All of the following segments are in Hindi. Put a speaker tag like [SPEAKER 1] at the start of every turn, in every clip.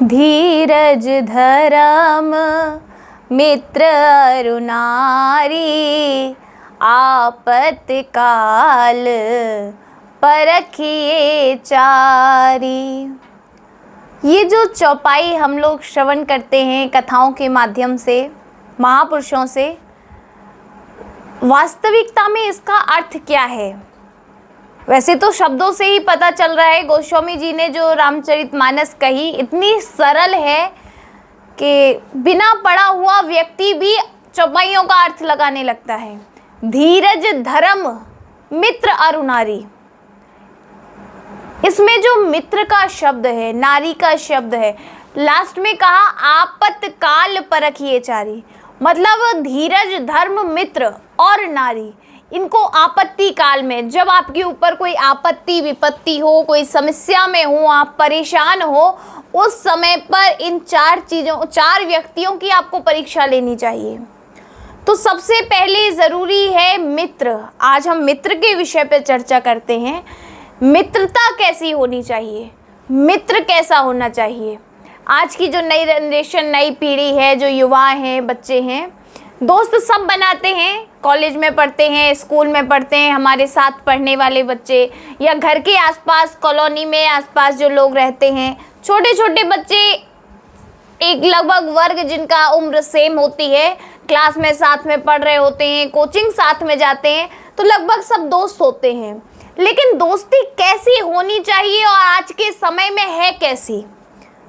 [SPEAKER 1] धीरज धरम मित्र अरु नारी, आपत्तिकाल परखिए चारी। ये जो चौपाई हम लोग श्रवण करते हैं कथाओं के माध्यम से, महापुरुषों से, वास्तविकता में इसका अर्थ क्या है? वैसे तो शब्दों से ही पता चल रहा है। गोस्वामी जी ने जो रामचरितमानस कही इतनी सरल है कि बिना पढ़ा हुआ व्यक्ति भी चौपाइयों का अर्थ लगाने लगता है। धीरज धर्म मित्र अरु नारी, इसमें जो मित्र का शब्द है, नारी का शब्द है, लास्ट में कहा आपत्काल परखिए चारी, मतलब धीरज धर्म मित्र और नारी, इनको आपत्ति काल में, जब आपके ऊपर कोई आपत्ति विपत्ति हो, कोई समस्या में हो, आप परेशान हो, उस समय पर इन चार व्यक्तियों की आपको परीक्षा लेनी चाहिए। तो सबसे पहले ज़रूरी है मित्र। आज हम मित्र के विषय पर चर्चा करते हैं। मित्रता कैसी होनी चाहिए, मित्र कैसा होना चाहिए। आज की जो नई जनरेशन, नई पीढ़ी है, जो युवा हैं, बच्चे हैं, दोस्त सब बनाते हैं। कॉलेज में पढ़ते हैं, स्कूल में पढ़ते हैं, हमारे साथ पढ़ने वाले बच्चे, या घर के आसपास कॉलोनी में आसपास जो लोग रहते हैं, छोटे छोटे बच्चे, एक लगभग वर्ग जिनका उम्र सेम होती है, क्लास में साथ में पढ़ रहे होते हैं, कोचिंग साथ में जाते हैं, तो लगभग सब दोस्त होते हैं। लेकिन दोस्ती कैसी होनी चाहिए और आज के समय में है कैसी?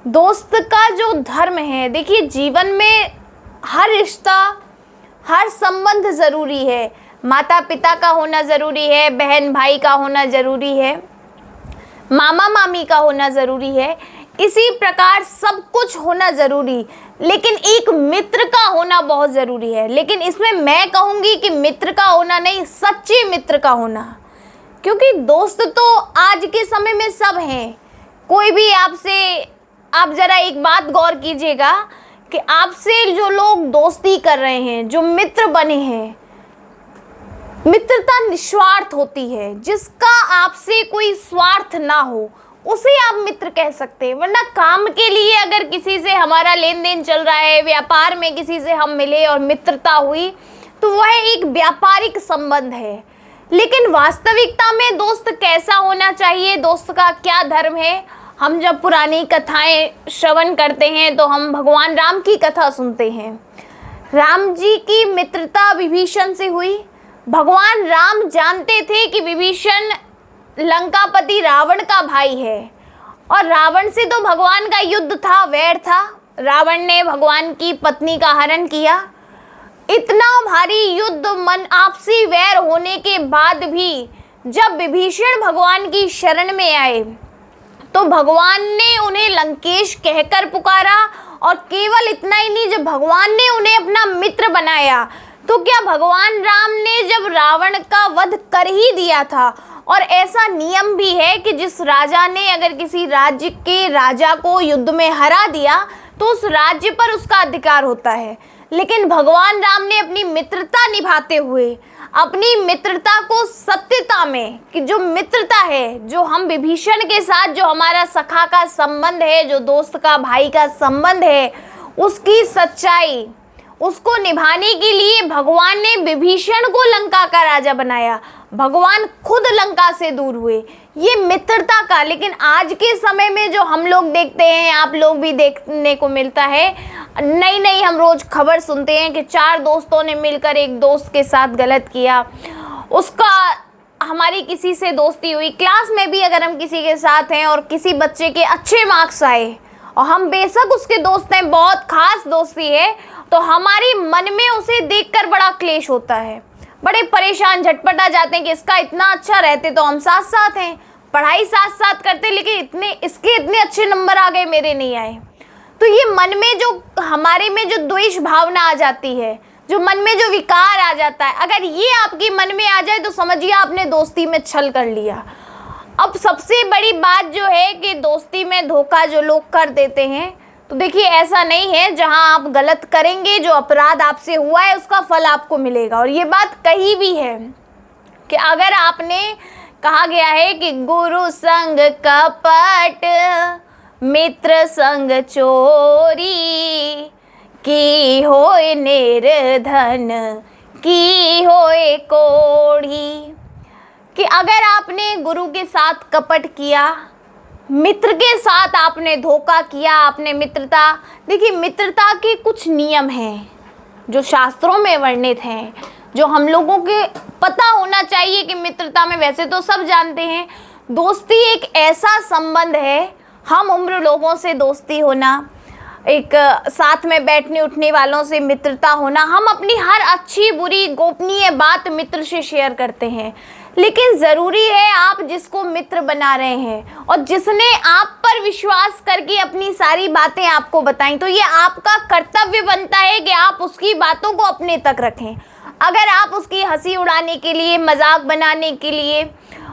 [SPEAKER 1] दोस्त का जो धर्म है, देखिए जीवन में हर रिश्ता, हर संबंध ज़रूरी है। माता पिता का होना ज़रूरी है, बहन भाई का होना ज़रूरी है, मामा मामी का होना ज़रूरी है, इसी प्रकार सब कुछ होना ज़रूरी, लेकिन एक मित्र का होना बहुत ज़रूरी है। लेकिन इसमें मैं कहूँगी कि मित्र का होना नहीं, सच्चे मित्र का होना, क्योंकि दोस्त तो आज के समय में सब हैं। कोई भी आपसे, आप ज़रा एक बात गौर कीजिएगा कि आपसे जो लोग दोस्ती कर रहे हैं, जो मित्र बने हैं, मित्रता निस्वार्थ होती है। जिसका आपसे कोई स्वार्थ ना हो उसे आप मित्र कह सकते हैं। वरना काम के लिए अगर किसी से हमारा लेन देन चल रहा है, व्यापार में किसी से हम मिले और मित्रता हुई, तो वह एक व्यापारिक संबंध है। लेकिन वास्तविकता में दोस्त कैसा होना चाहिए, दोस्त का क्या धर्म है? हम जब पुरानी कथाएं श्रवण करते हैं तो हम भगवान राम की कथा सुनते हैं। राम जी की मित्रता विभीषण से हुई। भगवान राम जानते थे कि विभीषण लंकापति रावण का भाई है, और रावण से तो भगवान का युद्ध था, वैर था। रावण ने भगवान की पत्नी का हरण किया। इतना भारी युद्ध, मन आपसी वैर होने के बाद भी जब विभीषण भगवान की शरण में आए तो भगवान ने उन्हें लंकेश कहकर पुकारा, और केवल इतना ही नहीं, जब भगवान ने उन्हें अपना मित्र बनाया तो क्या भगवान राम ने जब रावण का वध कर ही दिया था। और ऐसा नियम भी है कि जिस राजा ने अगर किसी राज्य के राजा को युद्ध में हरा दिया तो उस राज्य पर उसका अधिकार होता है। लेकिन भगवान राम ने अपनी मित्रता निभाते हुए, अपनी मित्रता को सत्यता में, कि जो मित्रता है, जो हम विभीषण के साथ जो हमारा सखा का संबंध है, जो दोस्त का भाई का संबंध है, उसकी सच्चाई, उसको निभाने के लिए भगवान ने विभीषण को लंका का राजा बनाया। भगवान खुद लंका से दूर हुए, ये मित्रता का। लेकिन आज के समय में जो हम लोग देखते हैं, आप लोग भी देखने को मिलता है, नई नई हम रोज़ खबर सुनते हैं कि 4 दोस्तों ने मिलकर एक दोस्त के साथ गलत किया, उसका हमारी किसी से दोस्ती हुई। क्लास में भी अगर हम किसी के साथ हैं और किसी बच्चे के अच्छे मार्क्स आए और हम बेशक उसके दोस्त हैं, बहुत खास दोस्ती है, तो हमारी मन में उसे देखकर बड़ा क्लेश होता है, बड़े परेशान झटपटा जाते हैं कि इसका इतना अच्छा रहते तो हम साथ साथ हैं, पढ़ाई साथ साथ करते, लेकिन इसके इतने अच्छे नंबर आ गए, मेरे नहीं आए। तो ये मन में जो, हमारे में जो द्वेष भावना आ जाती है, जो मन में जो विकार आ जाता है, अगर ये आपके मन में आ जाए तो समझिए आपने दोस्ती में छल कर लिया। अब सबसे बड़ी बात जो है कि दोस्ती में धोखा जो लोग कर देते हैं, तो देखिए ऐसा नहीं है, जहां आप गलत करेंगे, जो अपराध आपसे हुआ है उसका फल आपको मिलेगा। और ये बात कही भी है कि अगर आपने, कहा गया है कि गुरु संग कपट मित्र संग चोरी, की होए निर्धन, की होए कोढ़ी। कि अगर आपने गुरु के साथ कपट किया, मित्र के साथ आपने धोखा किया, आपने मित्रता, देखिए मित्रता के कुछ नियम हैं जो शास्त्रों में वर्णित हैं, जो हम लोगों के पता होना चाहिए कि मित्रता में, वैसे तो सब जानते हैं, दोस्ती एक ऐसा संबंध है, हम उम्र लोगों से दोस्ती होना, एक साथ में बैठने उठने वालों से मित्रता होना, हम अपनी हर अच्छी बुरी गोपनीय बात मित्र से शेयर करते हैं। लेकिन ज़रूरी है आप जिसको मित्र बना रहे हैं और जिसने आप पर विश्वास करके अपनी सारी बातें आपको बताई, तो ये आपका कर्तव्य बनता है कि आप उसकी बातों को अपने तक रखें। अगर आप उसकी हंसी उड़ाने के लिए, मजाक बनाने के लिए,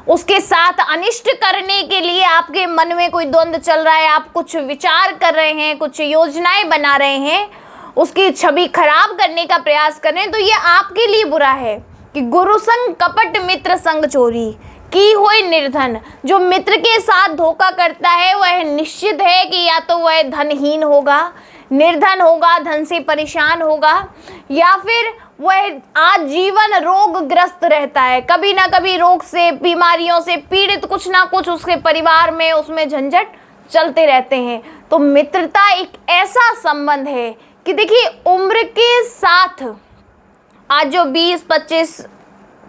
[SPEAKER 1] उसके साथ अनिष्ट करने के लिए आपके मन में कोई द्वंद्व चल रहा है, आप कुछ विचार कर रहे हैं, कुछ योजनाएं बना रहे हैं, उसकी छवि खराब करने का प्रयास कर रहे हैं, तो ये आपके लिए बुरा है। कि गुरु संग कपट मित्र संग चोरी, की होए निर्धन। जो मित्र के साथ धोखा करता है वह निश्चित है कि या तो वह धनहीन होगा, निर्धन होगा, धन से परेशान होगा, या फिर वह आजीवन रोगग्रस्त रहता है। कभी ना कभी रोग से, बीमारियों से पीड़ित, कुछ ना कुछ उसके परिवार में, उसमें झंझट चलते रहते हैं। तो मित्रता एक ऐसा संबंध है कि देखिए उम्र के साथ, आज जो 20, 25,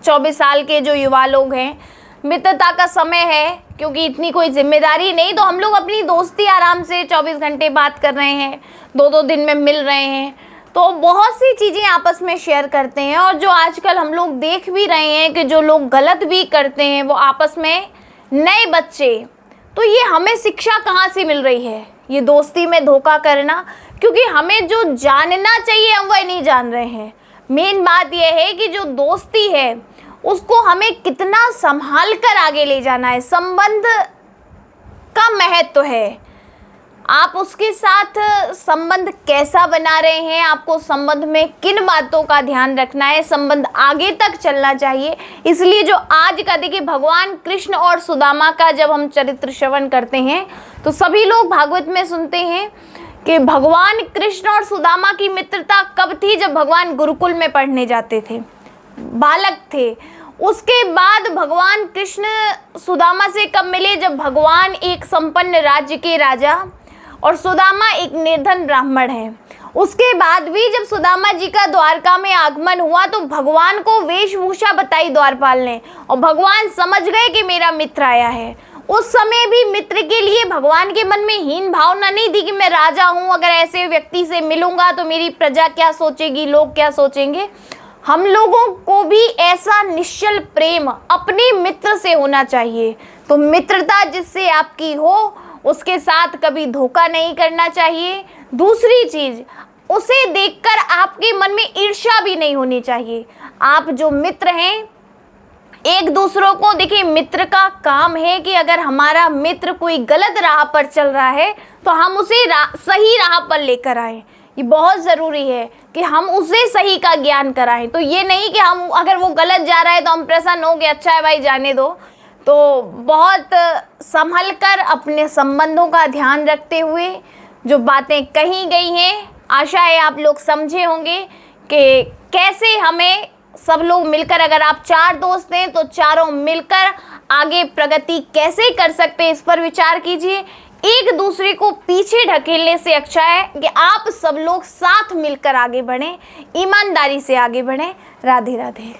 [SPEAKER 1] 24 साल के जो युवा लोग हैं, मित्रता का समय है, क्योंकि इतनी कोई जिम्मेदारी नहीं, तो हम लोग अपनी दोस्ती आराम से 24 घंटे बात कर रहे हैं, 2-2 दिन में मिल रहे हैं, तो बहुत सी चीज़ें आपस में शेयर करते हैं। और जो आजकल हम लोग देख भी रहे हैं कि जो लोग गलत भी करते हैं वो आपस में नए बच्चे, तो ये हमें शिक्षा कहाँ से मिल रही है, ये दोस्ती में धोखा करना, क्योंकि हमें जो जानना चाहिए हम वह नहीं जान रहे हैं। मेन बात यह है कि जो दोस्ती है उसको हमें कितना संभाल कर आगे ले जाना है, संबंध का महत्व है। आप उसके साथ संबंध कैसा बना रहे हैं, आपको संबंध में किन बातों का ध्यान रखना है, संबंध आगे तक चलना चाहिए। इसलिए जो आज का देखिए भगवान कृष्ण और सुदामा का जब हम चरित्र श्रवण करते हैं तो सभी लोग भागवत में सुनते हैं कि भगवान कृष्ण और सुदामा की मित्रता कब थी, जब भगवान गुरुकुल में पढ़ने जाते थे, बालक थे। उसके बाद भगवान कृष्ण सुदामा से कब मिले, जब भगवान एक संपन्न राज्य के राजा और सुदामा एक निर्धन ब्राह्मण है। उसके बाद भी जब सुदामा जी का द्वारका में आगमन हुआ तो भगवान को वेशभूषा बताई द्वारपाल ने, और भगवान समझ गए कि मेरा मित्र आया है। उस समय भी मित्र के लिए भगवान के मन में हीन भावना नहीं थी कि मैं राजा हूँ, अगर ऐसे व्यक्ति से मिलूंगा तो मेरी प्रजा क्या सोचेगी, लोग क्या सोचेंगे। हम लोगों को भी ऐसा निश्चल प्रेम अपने मित्र से होना चाहिए। तो मित्रता जिससे आपकी हो उसके साथ कभी धोखा नहीं करना चाहिए। दूसरी चीज, उसे देखकर आपके मन में ईर्ष्या भी नहीं होनी चाहिए। आप जो मित्र हैं एक दूसरों को, देखिए मित्र का काम है कि अगर हमारा मित्र कोई गलत राह पर चल रहा है तो हम उसे सही राह पर लेकर आए। ये बहुत ज़रूरी है कि हम उसे सही का ज्ञान कराएं। तो ये नहीं कि हम, अगर वो गलत जा रहा है तो हम प्रसन्न हो कि अच्छा है भाई जाने दो। तो बहुत संभल कर अपने संबंधों का ध्यान रखते हुए जो बातें कही गई हैं, आशा है आप लोग समझे होंगे कि कैसे हमें सब लोग मिलकर, अगर आप 4 दोस्त हैं तो चारों मिलकर आगे प्रगति कैसे कर सकते हैं, इस पर विचार कीजिए। एक दूसरे को पीछे ढकेलने से अच्छा है कि आप सब लोग साथ मिलकर आगे बढ़ें, ईमानदारी से आगे बढ़ें। राधे राधे।